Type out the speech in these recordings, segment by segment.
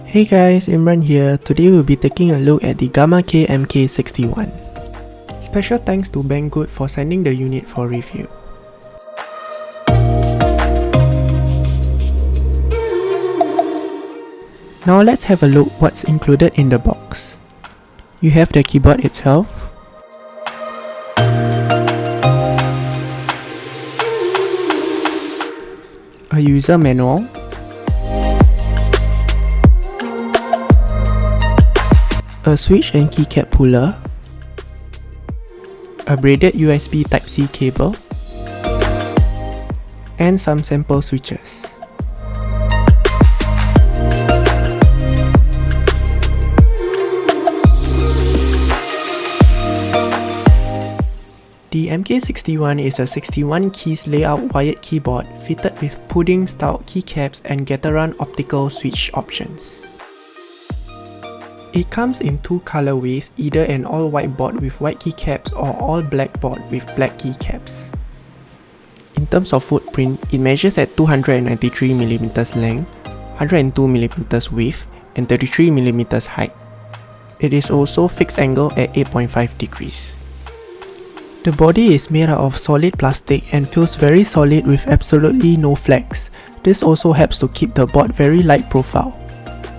Hey guys, Imran here. Today we'll be taking a look at the Gamakay MK61. Special thanks to Banggood for sending the unit for review. Now let's have a look what's included in the box. You have the keyboard itself, a user manual, a switch and keycap puller, a braided USB Type-C cable, and some sample switches. The MK61 is a 61 keys layout wired keyboard fitted with pudding-style keycaps and Gateron Optical switch options. It comes in two colorways, either an all-white board with white keycaps or all-black board with black keycaps. In terms of footprint, it measures at 293mm length, 102mm width, and 33mm height. It is also fixed angle at 8.5 degrees. The body is made out of solid plastic and feels very solid with absolutely no flex. This also helps to keep the board very light profile.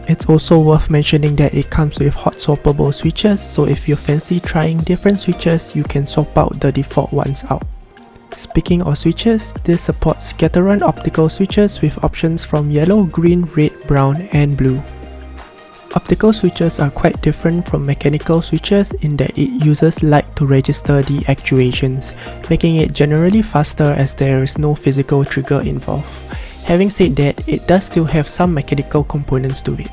It's also worth mentioning that it comes with hot swappable switches, so if you fancy trying different switches, you can swap out the default ones out. Speaking of switches, this supports Gateron Optical switches with options from yellow, green, red, brown, and blue. Optical switches are quite different from mechanical switches in that it uses light to register the actuations, making it generally faster as there is no physical trigger involved. Having said that, it does still have some mechanical components to it.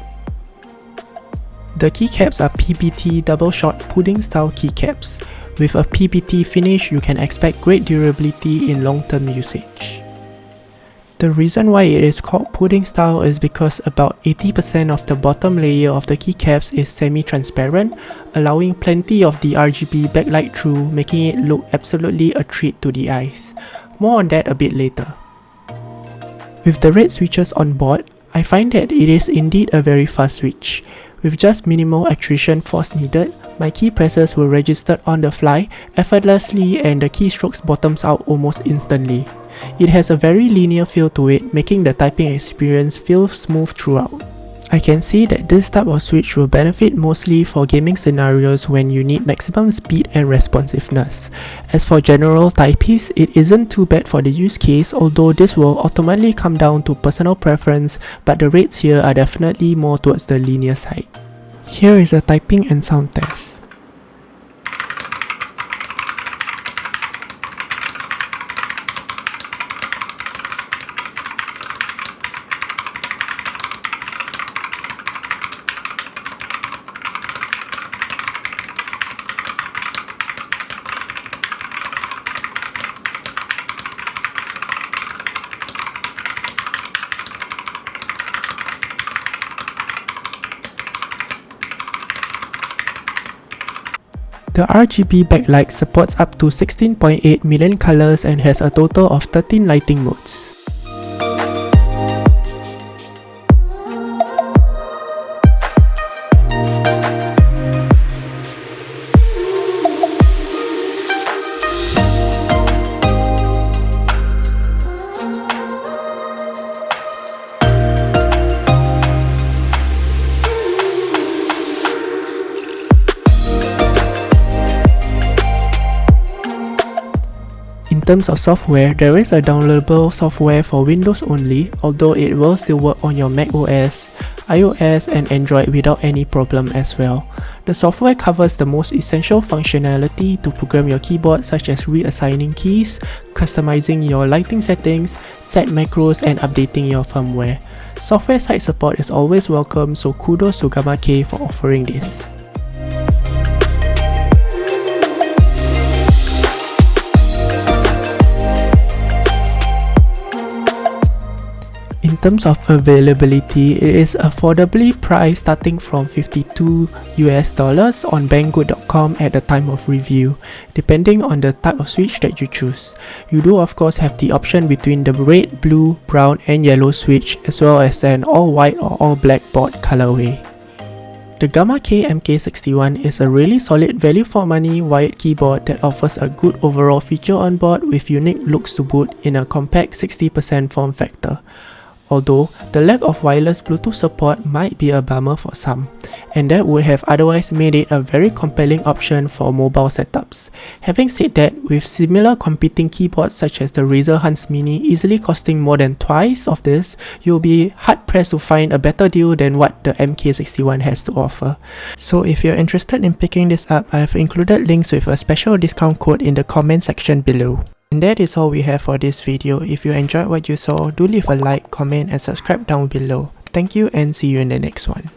The keycaps are PBT double-shot pudding-style keycaps. With a PBT finish, you can expect great durability in long-term usage. The reason why it is called pudding style is because about 80% of the bottom layer of the keycaps is semi-transparent, allowing plenty of the RGB backlight through, making it look absolutely a treat to the eyes. More on that a bit later. With the red switches on board, I find that it is indeed a very fast switch. With just minimal attrition force needed, my key presses were registered on the fly effortlessly and the keystrokes bottoms out almost instantly. It has a very linear feel to it, making the typing experience feel smooth throughout. I can see that this type of switch will benefit mostly for gaming scenarios when you need maximum speed and responsiveness. As for general typists, it isn't too bad for the use case, although this will ultimately come down to personal preference, but the rates here are definitely more towards the linear side. Here is a typing and sound test. The RGB Backlight supports up to 16.8 million colors and has a total of 13 lighting modes. In terms of software, there is a downloadable software for Windows only, although it will still work on your Mac OS, iOS and Android without any problem as well. The software covers the most essential functionality to program your keyboard, such as reassigning keys, customizing your lighting settings, set macros and updating your firmware. Software side support is always welcome, so kudos to Gamakay for offering this. In terms of availability, it is affordably priced starting from $52 on banggood.com at the time of review, depending on the type of switch that you choose. You do of course have the option between the red, blue, brown and yellow switch, as well as an all white or all black board colorway. The Gamakay MK61 is a really solid value for money wired keyboard that offers a good overall feature on board with unique looks to boot in a compact 60% form factor. Although, the lack of wireless Bluetooth support might be a bummer for some, and that would have otherwise made it a very compelling option for mobile setups. Having said that, with similar competing keyboards such as the Razer Hans Mini easily costing more than twice of this, you'll be hard pressed to find a better deal than what the MK61 has to offer. So if you're interested in picking this up, I have included links with a special discount code in the comment section below. And that is all we have for this video. If you enjoyed what you saw, do leave a like, comment and subscribe down below. Thank you and see you in the next one.